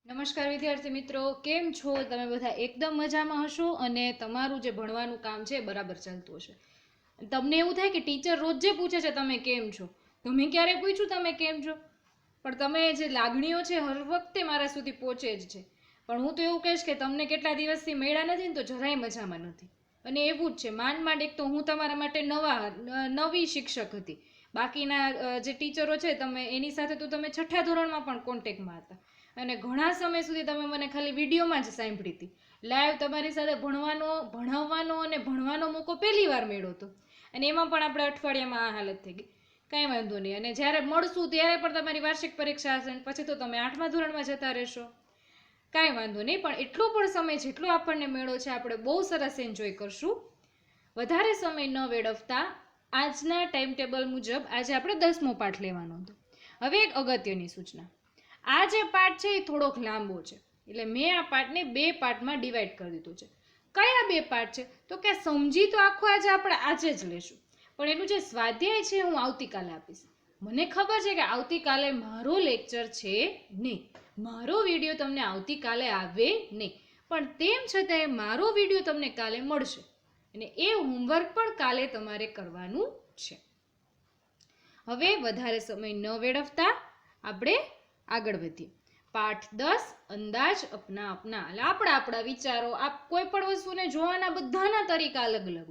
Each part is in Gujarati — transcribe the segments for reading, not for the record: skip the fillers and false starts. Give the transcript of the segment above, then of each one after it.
નમસ્કાર વિદ્યાર્થી મિત્રો, કેમ છો તમે? બધા એકદમ મજામાં હશો અને તમારું જે ભણવાનું કામ છે બરાબર ચાલતું હશે. તમને એવું થાય કે ટીચર રોજ જે પૂછે છે તમે કેમ છો, તો મેં ક્યારે પૂછ્યું તમે કેમ છો? પણ તમે જે લાગણીઓ છે હર વખતે મારા સુધી પહોંચે જ છે. પણ હું તો એવું કહીશ કે તમને કેટલા દિવસથી મળ્યા નથી ને તો જરાય મજામાં નથી. અને એવું જ છે, માંડ માંડ એક તો હું તમારા માટે નવી શિક્ષક હતી. બાકીના જે ટીચરો છે તમે એની સાથે તો તમે છઠ્ઠા ધોરણમાં પણ કોન્ટેક્ટમાં હતા અને ઘણા સમય સુધી તમે મને ખાલી વિડીયોમાં જ સાંભળી હતી. લાઈવ તમારી સાથે ભણાવવાનો અને ભણવાનો મોકો પહેલી વાર મળ્યો હતો અને એમાં પણ આપણે અઠવાડિયામાં આ હાલત થઈ ગઈ. કાંઈ વાંધો નહીં, અને જ્યારે મળશું ત્યારે પણ તમારી વાર્ષિક પરીક્ષા હશે, પછી તો તમે 8મા ધોરણમાં જતા રહેશો. કાંઈ વાંધો નહીં, પણ એટલો પણ સમય જેટલો આપણને મળ્યો છે આપણે બહુ સરસ એન્જોય કરશું. વધારે સમય ન વેડફતા આજના ટાઈમ ટેબલ મુજબ આજે આપણે 10મો પાઠ લેવાનો હતો. હવે એક અગત્યની સૂચના, આ જે પાઠ છે એ થોડોક લાંબો છે, એટલે મેં આ પાઠને 2 પાર્ટમાં ડિવાઈડ કરી દીધો છે. કયા 2 પાર્ટ છે? તો કે સમજી તો આખો આજે આપણે આજે જ લેશું, પણ એનું જે સ્વાધ્યાય છે હું આવતીકાલે આપીશ. મને ખબર છે કે આવતીકાલે મારો લેક્ચર છે નહીં, મારો વિડીયો તમને આવતીકાલે આવે નહીં, પણ તેમ છતાંય મારો વિડીયો તમને કાલે મળશે અને એ હોમવર્ક પણ કાલે તમારે કરવાનું છે. હવે વધારે સમય ન વેડફતા આપણે આગળ વધીએ. પાઠ 10, અંદાજ અપના અપના. એટલે આપણા વિચારો, કોઈ પણ વસ્તુને જોવાના બધાના તરીકા અલગ અલગ.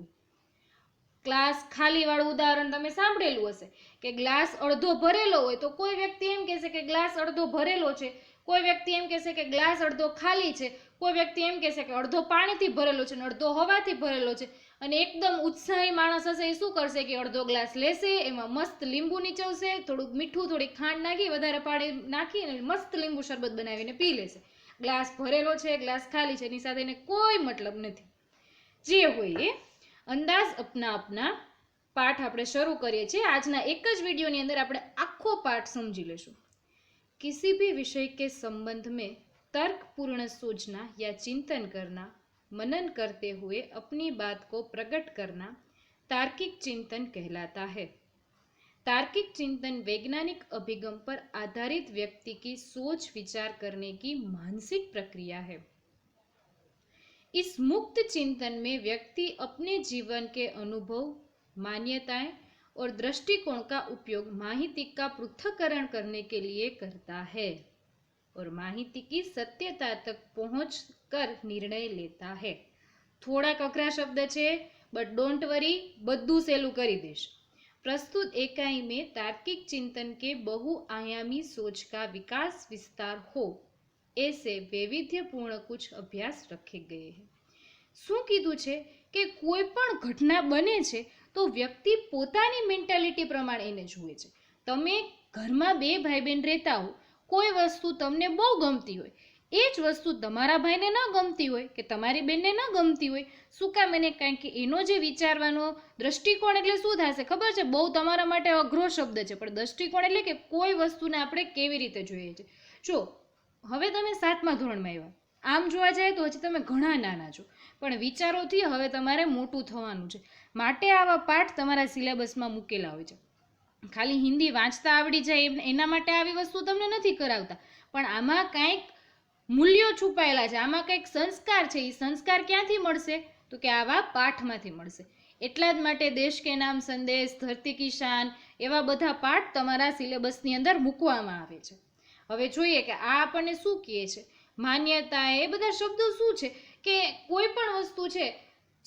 ગ્લાસ ખાલી વાળું ઉદાહરણ તમે સાંભળેલું હશે કે ગ્લાસ અડધો ભરેલો હોય તો કોઈ વ્યક્તિ એમ કહેશે કે ગ્લાસ અડધો ભરેલો છે, કોઈ વ્યક્તિ એમ કહેશે કે ગ્લાસ અડધો ખાલી છે, કોઈ વ્યક્તિ એમ કહેશે કે અડધો પાણીથી ભરેલો છે અને અડધો હવાથી ભરેલો છે. અને એકદમ ઉત્સાહી માણસ હશે એ શું કરશે કે અડધો ગ્લાસ લેશે, એમાં મસ્ત લીંબુ નીચવશે, થોડુંક મીઠું થોડીક ખાંડ નાખી વધારે પાણી નાખી અને મસ્ત લીંબુ શરબત બનાવીને પી લેશે. ગ્લાસ ભરેલો છે, ગ્લાસ ખાલી છે, એની સાથે એને કોઈ મતલબ નથી. જે હોય એ અંદાજ અપના અપના પાઠ આપણે શરૂ કરીએ છીએ. આજના એક જ વિડીયોની અંદર આપણે આખો પાઠ સમજી લેશું. किसी भी विषय के संबंध में तर्कपूर्ण सोचना या चिंतन करना, मनन करते हुए अपनी बात को प्रकट करना तार्किक चिंतन कहलाता है. तार्किक चिंतन वैज्ञानिक अभिगम पर आधारित व्यक्ति की सोच विचार करने की मानसिक प्रक्रिया है. इस मुक्त चिंतन में व्यक्ति अपने जीवन के अनुभव, मान्यताएं और दृष्टिकोण का उपयोग माहिती का पृथक्करण करने के लिए करता है और माहिती की सत्यता तक पहुंच कर निर्णय लेता है. થોડાક અઘરા શબ્દ છે, બટ ડોન્ટ वरी, બધું સહેલું કરી દેશ. प्रस्तुत इकाई में तार्किक चिंतन के बहुआयामी सोच का विकास विस्तार हो ऐसे वैविध्यपूर्ण कुछ अभ्यास रखे गए हैं. શું કીધું છે કે કોઈ પણ ઘટના બને છે તો વ્યક્તિ પોતાની મેન્ટાલિટી પ્રમાણે એને જુએ છે. તમે ઘરમાં 2 ભાઈ બહેન રહેતા હો, કોઈ વસ્તુ તમને બહુ ગમતી હોય, એ જ વસ્તુ તમારા ભાઈને ન ગમતી હોય કે તમારી બેનને ન ગમતી હોય. શું કામ? એને કારણ કે એનો જે વિચારવાનો દ્રષ્ટિકોણ એટલે શું થશે ખબર છે? બહુ તમારા માટે અઘરો શબ્દ છે, પણ દ્રષ્ટિકોણ એટલે કે કોઈ વસ્તુને આપણે કેવી રીતે જોઈએ છે. જો હવે તમે 7મા ધોરણમાં આવ્યા, આમ જોવા જાય તો હજી તમે ઘણા નાના છો, પણ વિચારોથી હવે તમારે મોટું થવાનું છે. માટે આવા પાઠ તમારા સિલેબસમાં મૂકેલા હોય છે. ખાલી હિન્દી વાંચતા આવડી જાય એના માટે આવી વસ્તુ તમને નથી કરાવતા, પણ આમાં કંઈક મૂલ્યો છુપાયેલા છે, આમાં કંઈક સંસ્કાર છે. એ સંસ્કાર ક્યાંથી મળશે? તો કે આવા પાઠમાંથી મળશે. એટલા જ માટે દેશ કે નામ, સંદેશ, ધરતી કી શાન એવા બધા પાઠ તમારા સિલેબસની અંદર મૂકવામાં આવે છે. હવે જોઈએ કે આ આપણને શું કહે છે. માન્યતા, એ બધા શબ્દો શું છે કે કોઈ પણ વસ્તુ છે,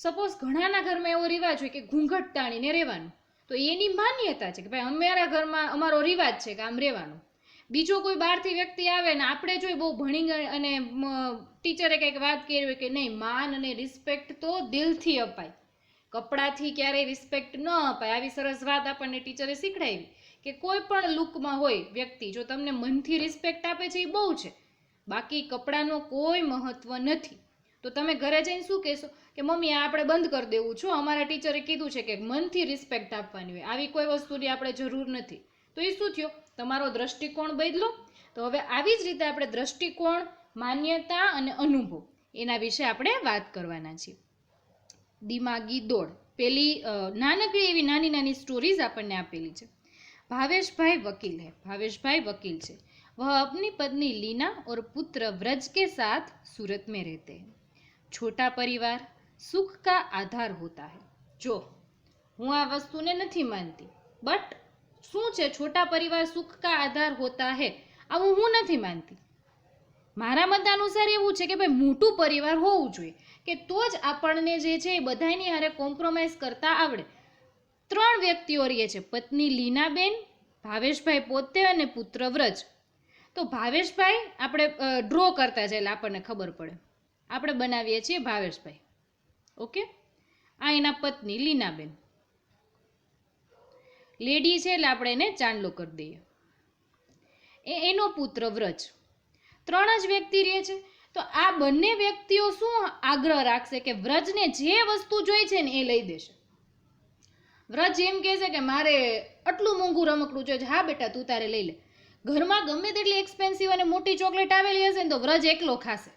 સપોઝ ઘણાના ઘરમાં એવો રિવાજ હોય કે ઘૂંઘટ ટાણીને રહેવાનું, તો એની માન્યતા છે કે ભાઈ અમારા ઘરમાં અમારો રિવાજ છે કે આમ રહેવાનું. બીજો કોઈ બહારથી વ્યક્તિ આવે ને આપણે જોઈ બહુ ભણી અને ટીચરે કંઈક વાત કરી હોય કે નહીં, માન અને રિસ્પેક્ટ તો દિલથી અપાય, કપડાથી ક્યારેય રિસ્પેક્ટ ન અપાય. આવી સરસ વાત આપણને ટીચરે શીખડાવી કે કોઈ પણ લુકમાં હોય વ્યક્તિ, જો તમને મનથી રિસ્પેક્ટ આપે છે એ બહુ છે, બાકી કપડાનો કોઈ મહત્વ નથી. તો તમે ઘરે જઈને શું કહેશો કે મમ્મી આ આપણે બંધ કરી દેવું છું, અમારા ટીચરે કીધું છે કે મનથી રિસ્પેક્ટ આપવાની હોય, આવી કોઈ વસ્તુની આપણે જરૂર નથી. તો એ શું થયો? તમારો દ્રષ્ટિકોણ બદલો. તો હવે આવી જ રીતે આપણે દ્રષ્ટિકોણ, માન્યતા અને અનુભવ એના વિશે આપણે વાત કરવાના છીએ. દિમાગી દોડ. પેલી નાનકડી એવી નાની નાની સ્ટોરીઝ આપણને આપેલી છે. ભાવેશભાઈ વકીલ છે वह अपनी पत्नी लीना और पुत्र व्रज के साथ सूरत में रहते हैं. छोटा परिवार सुख का आधार होता है. જો હું આ વસ્તુને નથી માનતી, બટ શું છે છોટા પરિવાર સુખ કા આધાર હોતા હે, આવું હું નથી માનતી. મારા મત અનુસાર એવું છે કે ભાઈ મોટું પરિવાર હોવું જોઈએ, કે તો જ આપણને જે છે એ બધાની હારે કોમ્પ્રોમાઇઝ કરતા આવડે. 3 વ્યક્તિઓ રહે છે, પત્ની લીનાબેન, ભાવેશભાઈ પોતે અને પુત્ર વ્રજ. તો ભાવેશભાઈ આપણે ડ્રો કરતા જાય એટલે આપણને ખબર પડે. આપણે બનાવીએ છીએ ભાવેશભાઈ. ઓકે, આ એના પત્ની લીનાબેન. લેડી છે એટલે આપણે એને ચાંદલો કરી દઈએ. એનો પુત્ર વ્રજ. 3 જ વ્યક્તિ રહે છે. તો આ બંને વ્યક્તિઓ શું આગ્રહ રાખશે કે વ્રજને જે વસ્તુ જોઈ છે ને એ લઈ દેશે. વ્રજ એમ કહેશે કે મારે આટલું મોંઘું રમકડું જોઈએ છે, હા બેટા તું તારે લઈ લે. ઘરમાં ગમે તેટલી એક્સપેન્સિવ અને મોટી ચોકલેટ આવેલી હશે ને તો વ્રજ એકલો ખાશે.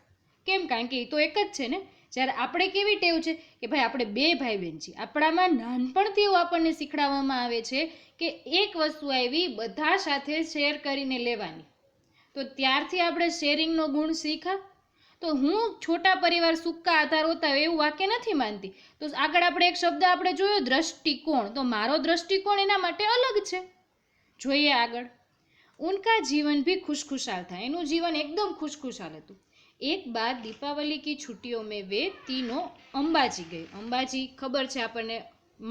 કેમ? કારણ કે એ તો એક જ છે ને. જ્યારે આપણે કેવી ટેવ છે કે ભાઈ આપણે 2 ભાઈ બહેન છીએ, આપણામાં નાનપણથી એવું આપણને શીખડાવવામાં આવે છે કે એક વસ્તુ આવી બધા સાથે શેર કરીને લેવાની. તો ત્યારથી આપણે શેરિંગનો ગુણ શીખા. તો હું છોટા પરિવાર સુખ કા આધાર હોતા હોય એવું વાક્ય નથી માનતી. તો આગળ આપણે એક શબ્દ આપણે જોયો દ્રષ્ટિકોણ. તો મારો દ્રષ્ટિકોણ એના માટે અલગ છે. જોઈએ આગળ. उनका जीवन भी खुशखुशाल था. એનું જીવન એકદમ ખુશખુશાલ હતું. एक बार दीपावली की छुट्टियों में वे तीनों अंबाजी गए. अंबाजी खबर है આપણને,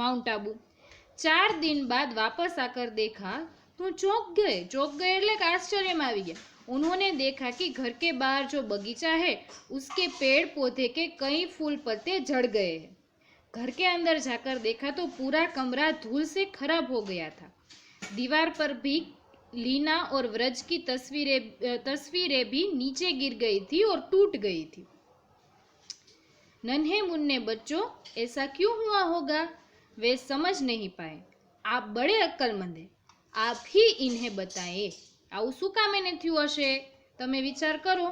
माउंट आबू. 4 दिन बाद वापस आकर देखा तो चौंक गए. चौंक गए એટલે કે આશ્ચર્યમાં આવી ગયા. उन्होंने देखा कि घर के बाहर जो बगीचा है उसके पेड़ पौधे के कई फूल पत्ते झड़ गए हैं. घर के अंदर जाकर देखा तो पूरा कमरा धूल से खराब हो गया था. दीवार पर भी लीना और व्रज की तस्वीरें भी नीचे गिर गई थी और टूट गई थी. नन्हे मुन्ने बच्चों, ऐसा क्यों हुआ होगा? वे समझ नहीं पाए. आप बड़े अक्लमंद हैं, आप ही इन्हें बताएं. આવું શું કામ એને થયું હશે? તમે વિચાર કરો.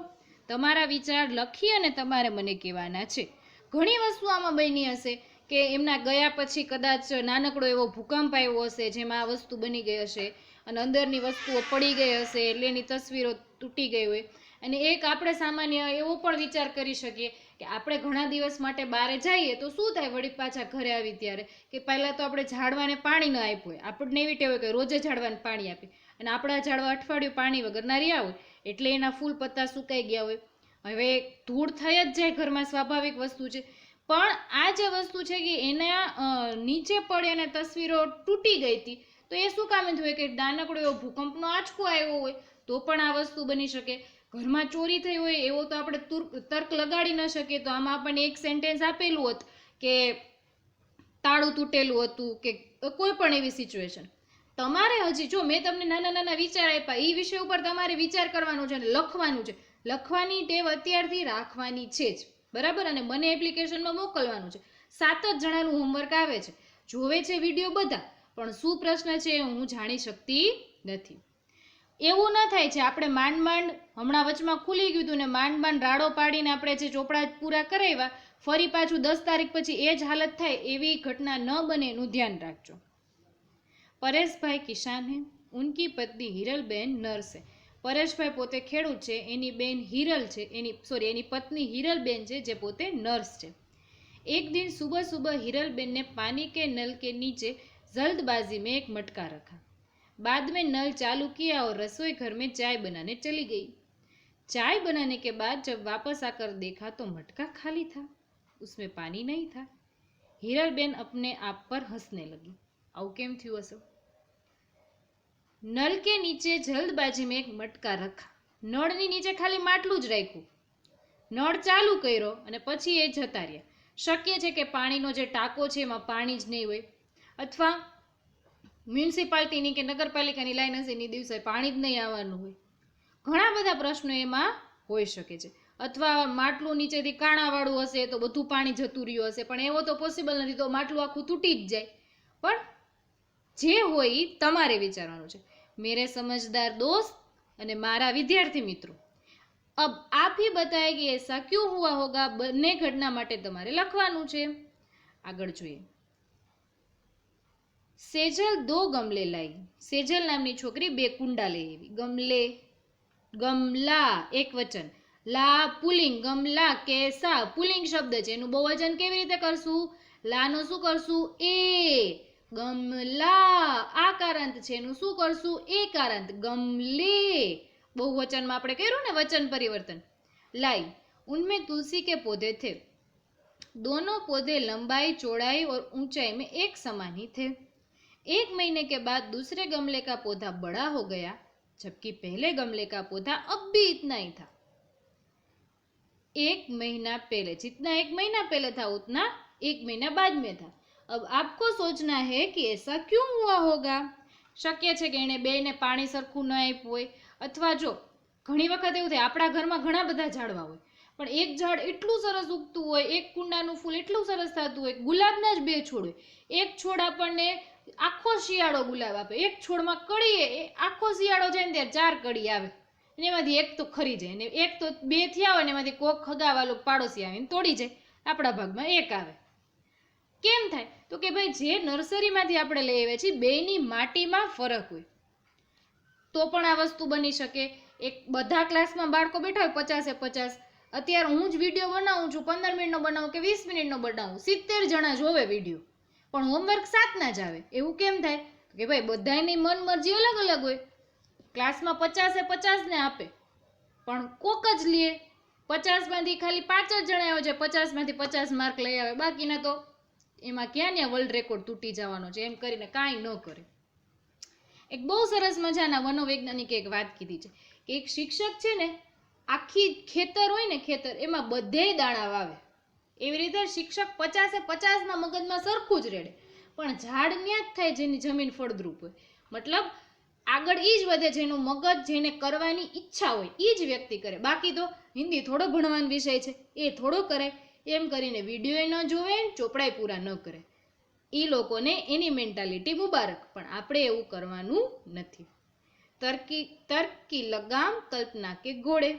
તમારા વિચાર લખી અને તમારે મને કહેવાના છે. ઘણી વસ્તુ આમાં બની હશે કે એમના ગયા પછી કદાચ નાનકડો એવો ભૂકંપ આવ્યો હશે જેમાં આ વસ્તુ બની ગઈ હશે અને અંદરની વસ્તુઓ પડી ગઈ હશે એટલે એની તસવીરો તૂટી ગઈ હોય. અને એક આપણે સામાન્ય એવો પણ વિચાર કરી શકીએ કે આપણે ઘણા દિવસ માટે બહાર જઈએ તો શું થાય વળી પાછા ઘરે આવી ત્યારે કે પહેલાં તો આપણે ઝાડવાને પાણી ન આપ્યું હોય. આપણને એવી ટેવ હોય કે રોજે ઝાડવાને પાણી આપે અને આપણા ઝાડવા અઠવાડિયું પાણી વગરના રહ્યા હોય એટલે એના ફૂલ પત્તા સુકાઈ ગયા હોય. હવે ધૂળ થઈ જ જાય ઘરમાં, સ્વાભાવિક વસ્તુ છે. પણ આ જે વસ્તુ છે કે એના નીચે પડે અને તસવીરો તૂટી ગઈ હતી. તો એ શું કામ થયું કે નાનકડો એવો ભૂકંપનો આંચકો આવ્યો હોય તો પણ આ વસ્તુ બની શકે. ઘરમાં ચોરી થઈ હોય એવો તો આપણે તર્ક લગાડી ન શકીએ. તો આમાં આપણને એક સેન્ટેન્સ આપેલું હોત કે તાળું તૂટેલું હતું કે કોઈ પણ એવી સિચ્યુએશન. તમારે હજી જો મેં તમને નાના નાના વિચાર આપ્યા, એ વિષય ઉપર તમારે વિચાર કરવાનો છે અને લખવાનું છે. લખવાની ટેવ અત્યારથી રાખવાની છે જ, બરાબર? અને મને એપ્લિકેશનમાં મોકલવાનું છે. 7 જ જણાનું હોમવર્ક આવે છે. જોવે છે વિડીયો બધા, પણ શું પ્રશ્ન છે હું જાણી શકતી નથી. એવું ન થાય છે આપણે માંડ માંડ હમણાં વચમાં ખુલી ગયું હતું ને માંડ રાડો પાડીને આપણે જે ચોપડા પૂરા કરાવ્યા, ફરી પાછું 10 તારીખ પછી એ જ હાલત થાય એવી ઘટના ન બને એનું ધ્યાન રાખજો. પરેશભાઈ કિસાન હે, ઉનકી પત્ની હિરલબેન નર્સ હે. પરેશભાઈ પોતે ખેડૂત છે, એની બેન હિરલ છે, એની પત્ની હિરલબેન છે જે પોતે નર્સ છે. एक दिन सुबह सुबह हिरलबेन ने पानी के नल के नीचे जल्दबाजी में एक मटका रखा. बाद में नल चालू किया और रसोई घर में चाय बनाने चली गई. चाय बनाने के बाद जब वापस आकर देखा तो मटका खाली था, उसमें पानी नहीं था. हिरलबेन अपने आप पर हंसने लगी. आવું કેમ થયું હશે? નલ કે નીચે જલ્દબાજી में एक મટકા રખા. નળની નીચે ખાલી માટલું જ રાખ્યું, નળ ચાલુ કર્યો અને પછી એ જતા રહ્યા. શક્ય છે કે પાણીનો જે ટાંકો છે એમાં પાણી જ નહીં હોય, અથવા મ્યુનિસિપાલિટીની કે નગરપાલિકાની લાઈન હશે એની દિવસે પાણી જ નહીં આવવાનું હોય. ઘણા બધા પ્રશ્નો એમાં હોઈ શકે છે. અથવા માટલું નીચેથી કાણાવાળું હશે તો બધું પાણી જતું રહ્યું હશે, પણ એવો તો પોસિબલ નથી, તો માટલું આખું તૂટી જ જાય. પણ જે હોય એ તમારે વિચારવાનું છે. મેરે સમજદાર દોસ્ત અને મારા વિદ્યાર્થી મિત્રો, अब आप ही बताए कि ऐसा क्यों हुआ होगा. બંને ઘટના માટે તમારે લખવાનું છે. આગળ જોઈએ. સેજલ 2 ગમલે લાવી. સેજલ નામની છોકરી 2 કુંડા લઈ આવી. ગમલે ગમલા એક વચન, લા પુલિંગ, ગમલા કેસા પુલિંગ શબ્દ છે, એનું બહુવચન કેવી રીતે કરશું? લાનું શું કરશું? એ. ગમલા આકારાંત છે, એનું શું કરશું? એકારાંત, ગમલે. બહુવચનમાં આપણે કર્યું ને વચન પરિવર્તન. लाई, उनमें तुलसी के पौधे थे, दोनों पौधे लंबाई चौड़ाई और ऊंचाई में एक समान ही थे। एक महीने के बाद दूसरे गमले का पौधा बड़ा हो गया, जबकि पहले गमले का पौधा अब भी इतना ही था। एक महीना पहले, जितना एक महीना पहले था उतना एक महीना बाद में था। अब आपको सोचना है कि ऐसा क्यों हुआ होगा। शक्य છે કે એને બેને પાણી સરખું ન આપ્યું હોય, અથવા જો ઘણી વખત એવું થાય આપણા ઘરમાં ઘણા બધા ઝાડવા હોય પણ એક ઝાડ એટલું સરસ ઉગતું હોય, એક કુંડાનું ફૂલ એટલું સરસ થતું હોય, ગુલાબના જ બે છોડ હોય, એક છોડ આપણને આખો શિયાળો ગુલાબ આપે, એક છોડમાં કળીએ આખો શિયાળો જાય ને ત્યારે 4 કળી આવે, એમાંથી એક તો ખરી જાય ને એક તો 2 થયા હોય ને એમાંથી કોક ખગાવાલો પાડોશી આવીને તોડી જાય, આપણા ભાગમાં એક આવે. કેમ થાય? તો કે ભાઈ જે નર્સરીમાંથી આપણે લઈ આવ્યા છીએ બેની માટીમાં ફરક હોય તો પણ આ વસ્તુ બની શકે. એક બધા ક્લાસમાં બાળકો બેઠા હોય 50-50, અત્યારે હું જ વિડીયો બનાવું છું, 15 મિનિટનો બનાવું કે 20 મિનિટનો બનાવું, 70 જણા જોવે વિડીયો પણ હોમવર્ક 7 ના જ આવે. એવું કેમ થાય? કે ભાઈ બધાની મન મરજી અલગ અલગ હોય. ક્લાસમાં 50 ને આપે પણ કોક જ લે, 50માંથી ખાલી 5 જ જણા આવે છે, 50માંથી 50 માર્ક લઈ આવે, બાકીના તો એમાં ક્યાં ને વર્લ્ડ રેકોર્ડ તૂટી જવાનો છે, એમ કરીને કાંઈ ન કરે. એક બહુ સરસ મજાના મનોવૈજ્ઞાનિકે એક વાત કીધી છે કે એક શિક્ષક છે ને આખી ખેતર હોય ને, ખેતર એમાં બધેય દાણા વાવે, એવી રીતે શિક્ષક 50-50 ના મગજમાં સરખું જ રેડે પણ ઝાડ ન્યા જ થાય જેની જમીન ફળદ્રુપ હોય. મતલબ આગળ ઈ જ વધે જેનું મગજ, જેને કરવાની ઈચ્છા હોય ઈ જ વ્યક્તિ કરે. બાકી તો હિન્દી થોડો ભણવાનો વિષય છે એ થોડો કરાય, એમ કરીને વિડીયો ન જોવે, ચોપડાય પૂરા ન કરે. એ લોકોને એની મેન્ટાલિટી મુબારક, પણ આપણે એવું કરવાનું નથી. तर्क की लगाम कल्पना के घोड़े।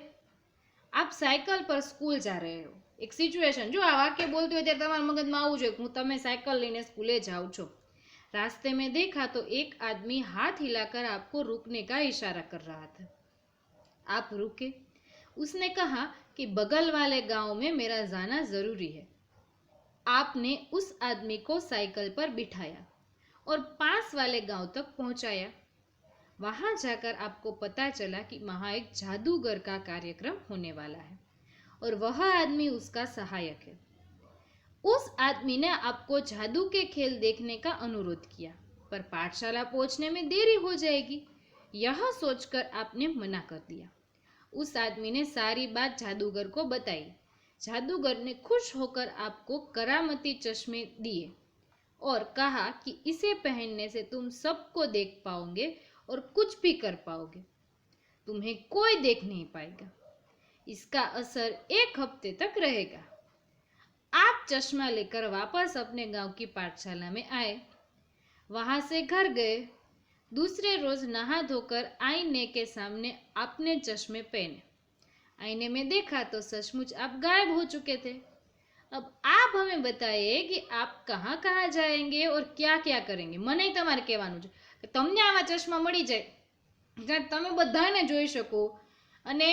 आप साइकिल पर स्कूल जा रहे हो, एक सिचुएशन, जो आ वाक्य बोलते हो ત્યારે તમારા મગજમાં આવવું જોઈએ હું તમે સાયકલ લઈને સ્કૂલે જાઓ છો. रास्ते में देखा तो एक आदमी हाथ हिलाकर आपको रुकने का इशारा कर रहा था। आप रुके। उसने कहा कि बगल वाले गांव में मेरा जाना जरूरी है। आपने उस आदमी को साइकिल पर बिठाया और पास वाले गांव तक पहुंचाया। वहां जाकर आपको पता चला कि वहां एक जादूगर का कार्यक्रम होने वाला है और वह आदमी उसका सहायक है। उस आदमी ने आपको जादू के खेल देखने का अनुरोध किया, पर पाठशाला पहुंचने में देरी हो जाएगी, यह सोचकर आपने मना कर दिया। उस आदमी ने सारी बात जादूगर को बताई। जादूगर ने खुश होकर आपको करामती चश्मे दिए और कहा कि इसे पहनने से तुम सबको देख पाओगे और कुछ भी कर पाओगे, तुम्हें कोई देख नहीं पाएगा। इसका असर 1 हफ्ते तक रहेगा। आप चश्मा लेकर वापस अपने गांव की पाठशाला में आए, वहां से घर गए। दूसरे रोज नहा धोकर आईने के सामने आपने चश्मे पहने। आईने में देखा तो सचमुच आप गायब हो चुके थे। अब आप हमें बताइए कि आप कहाँ कहाँ जाएंगे और क्या क्या करेंगे। મને તમારે કહેવાનું છે કે તમને આવા ચશ્મા મળી જાય જ્યાં તમે બધાને જોઈ શકો અને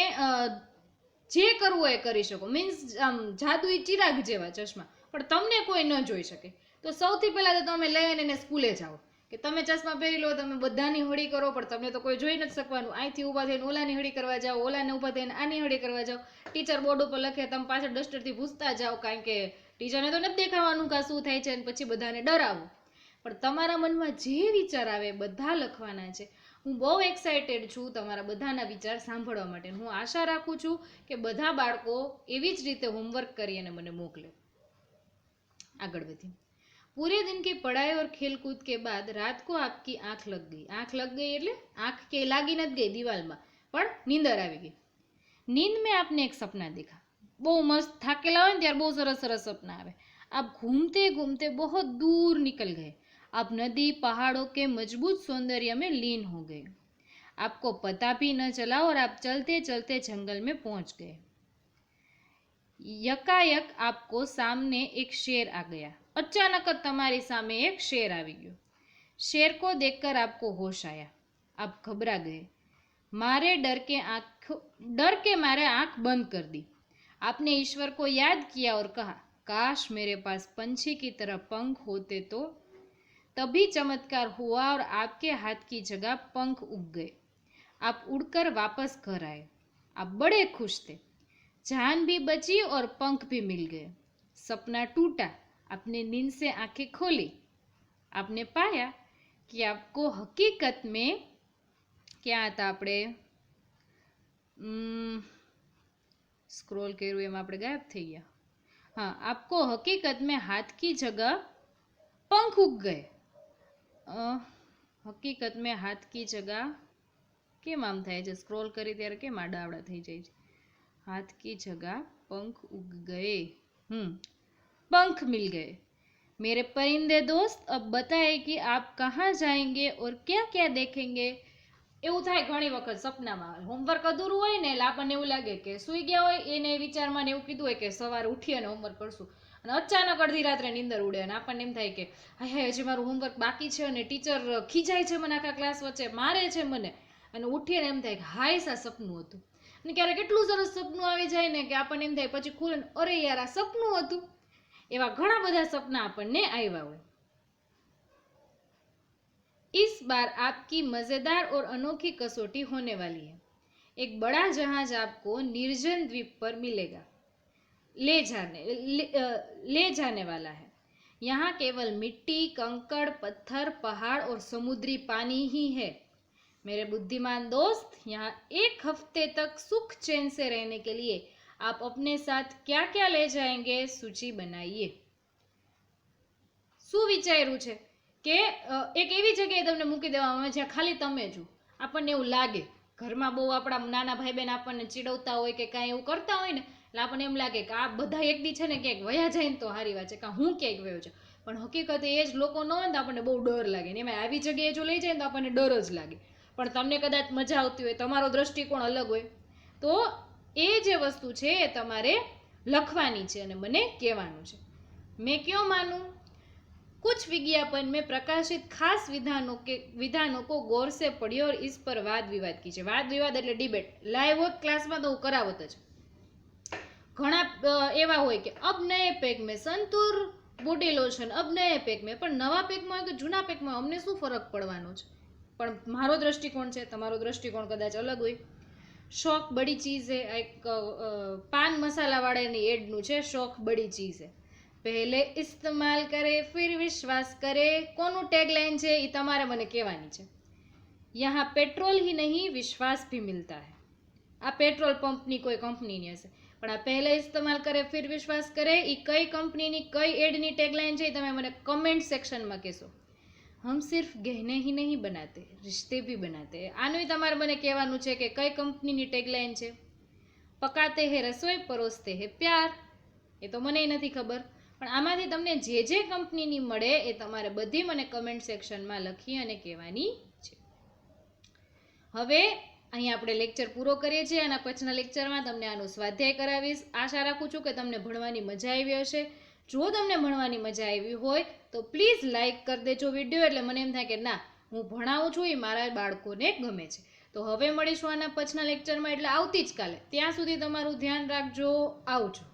જે કરવું હોય એ કરી શકો, મીન્સ આમ જાદુઈ ચિરાગ જેવા ચશ્મા, પણ તમને કોઈ ન જોઈ શકે. તો સૌથી પહેલા તો તમે લઈને એને સ્કૂલે જાઓ કે તમે ચશ્મા પહેરી લો, તમે બધાની હોળી કરો પણ તમને તો કોઈ જોઈ નથી શકવાનું. અહીંથી ઊભા થઈને ઓલાની હોળી કરવા જાઓ, ઓલાને ઊભા થઈને આની હોળી કરવા જાઓ, ટીચર બોર્ડ ઉપર લખે તમે પાછળ ડસ્ટરથી ભૂસતા જાઓ, કારણ કે ટીચરને તો નથી દેખાવાનું કે શું થાય છે, અને પછી બધાને ડરાવો. પણ તમારા મનમાં જે વિચાર આવે બધા લખવાના છે. હું બહુ એક્સાઇટેડ છું તમારા બધાના વિચાર સાંભળવા માટે. હું આશા રાખું છું કે બધા બાળકો એવી જ રીતે હોમવર્ક કરી અને મને મોકલે. આગળ વધી. पूरे दिन की पढ़ाई और खेलकूद के बाद रात को आपकी आंख लग गई. आंख लग गई એટલે આંખ કે લાગી નથી ગઈ દિવાલમાં, પણ નીંદર આવી ગઈ. नींद में आपने एक सपना देखा. બહુ મસ્ત થાકેલા હોય ને ત્યારે બહુ સરસ સરસ સપના આવે. आप घूमते घूमते बहुत दूर निकल गए. आप नदी पहाड़ों के मजबूत सौंदर्य में लीन हो गए. आपको पता भी न चला और आप चलते चलते जंगल में पहुंच गए. यकायक आपको सामने एक शेर आ गया. अचानक તમારી સામે એક શેર આવી ગયો. शेर को देखकर आपको होश आया. आप घबरा गए. मारे डर के आंख डर के मारे आंख बंद कर दी। आपने ईश्वर को याद किया और कहा, काश मेरे पास पंछी की तरह पंख होते तो। तभी चमत्कार हुआ और आपके हाथ की जगह पंख उग गए। आप उड़कर वापस घर आए। आप बड़े खुश थे। जान भी बची और पंख भी मिल गए। सपना टूटा। आपने नींद से आंखें खोली। आपने पाया कि आपको हकीकत में क्या હતા આપણે स्क्रॉल કર્યું એમાં આપણે ગાયબ થઈ ગયા। हाँ, आपको हकीकत में हाथ की जगह पंख उग गए। હકીકત में हाथ की जगह કેમ આમ થાય છે? સ્ક્રોલ કરી ત્યારે કેમ આડા આવડા થઈ જાય છે? हाथ की जगह पंख उग गए। पंख मिल गए। मेरे परिंदे दोस्त अब बताए कि आप कहाँ जाएंगे और क्या क्या देखेंगे। એવું થાય ઘણી વખત સપનામાં હોમવર્ક અધૂરું હોય ને એટલે આપણને એવું લાગે કે સૂઈ ગયા હોય એને વિચારમાં ને એવું કીધું હોય કે સવારે ઉઠી અને હોમવર્ક કરશું અને અચાનક અડધી રાત્રે નીંદર ઉડે અને આપણને એમ થાય કે હાય હાય હજી મારું હોમવર્ક બાકી છે અને ટીચર ખીજાય છે મને આખા ક્લાસ વચ્ચે મારે છે મને અને ઉઠીને એમ થાય કે હાય આ સપનું હતું અને ક્યારેક એટલું સરસ સપનું આવી જાય ને કે આપણને એમ થાય પછી ખુલે અરે યાર આ સપનું હતું। એવા ઘણા બધા સપના આપણને આવ્યા હોય। इस बार आपकी मजेदार और अनोखी कसौटी होने वाली है। एक बड़ा जहाज आपको निर्जन द्वीप पर मिलेगा, ले जाने वाला है। यहाँ केवल मिट्टी, कंकड़, पत्थर, पहाड़ और समुद्री पानी ही है। मेरे बुद्धिमान दोस्त, यहाँ एक हफ्ते तक सुख चैन से रहने के लिए आप अपने साथ क्या क्या ले जाएंगे, सूची बनाइए। શું વિચાર્યું છે કે એક એવી જગ્યાએ તમને મૂકી દેવામાં આવે જ્યાં ખાલી તમે જ છો। આપણને એવું લાગે ઘરમાં બહુ આપણા નાના ભાઈ બહેન આપણને ચીડવતા હોય કે કાંઈ એવું કરતા હોય ને એટલે આપણને એમ લાગે કે આ બધા એક દી છે ને ક્યાંક વયા જાય ને તો સારી વાત છે, કાં હું ક્યાંક વયો છે, પણ હકીકતે એ જ લોકો ન હોય ને તો આપણને બહુ ડર લાગે ને એમાં આવી જગ્યાએ જો લઈ જાય ને તો આપણને ડર જ લાગે। પણ તમને કદાચ મજા આવતી હોય, તમારો દ્રષ્ટિકોણ અલગ હોય તો એ જે વસ્તુ છે એ તમારે લખવાની છે અને મને કહેવાનું છે। મેં ક્यों मानूं? कुछ विज्ञापन में प्रकाशित खास विधानों को गौर से पढ़िए और इस पर वाद विवाद कीजिए। वाद विवाद એટલે ડિબેટ લાઈવ હોત ક્લાસમાં તો કરાવત જ। ઘણા એવા હોય કે અબ નए પેક में संतूर बॉडी लोशन, अब नए पेक में, પણ નવા પેકમાં હોય કે જૂના પેકમાં અમને શું ફરક પડવાનો છે? પણ મારો દ્રષ્ટિકોણ છે, તમારો દ્રષ્ટિકોણ કદાચ અલગ હોય। શોખ બડી ચીઝ હે, એક પાન મસાલા વાળાની એડનું છે, શોખ બડી ચીઝ હે, પહેલે ઇસ્तेमाल करे फिर विश्वास करे। કોનું ટેગલાઇન છે એ તમારે મને કહેવાની છે। यहाँ पेट्रोल ही नहीं विश्वास भी मिलता है। આ પેટ્રોલ પંપની કોઈ કંપનીની હશે પણ આ પહેલે ઇસ્तेमाल करे फिर विश्वास करे એ કઈ કંપનીની કઈ એડની ટેગલાઇન છે તમે મને કમેન્ટ સેક્શનમાં કહેશો। हम सिर्फ गहने ही नहीं बनाते, रिश्ते भी बनाते। આનું તમારે મને કહેવાનું છે કે કઈ કંપનીની ટેગલાઇન છે। પકાતે હે રસોઈ, પરોસતે હે પ્યાર, એ તો મને નથી ખબર, પણ આમાંથી તમને જે જે કંપનીની મળે એ તમારે બધી મને કમેન્ટ સેક્શનમાં લખી અને કહેવાની છે। હવે અહીં આપણે લેક્ચર પૂરો કરીએ છીએ। આના પછીના લેક્ચરમાં તમને આનું સ્વાધ્યાય કરાવીશ। આશા રાખું છું કે તમને ભણવાની મજા આવી હશે। જો તમને ભણવાની મજા આવી હોય તો પ્લીઝ લાઇક કરી દેજો વિડીયો, એટલે મને એમ થાય કે ના હું ભણાવું છું એ મારા બાળકોને ગમે છે। તો હવે મળીશું આના પછીના લેક્ચરમાં, એટલે આવતી જ કાલે। ત્યાં સુધી તમારું ધ્યાન રાખજો। આવજો।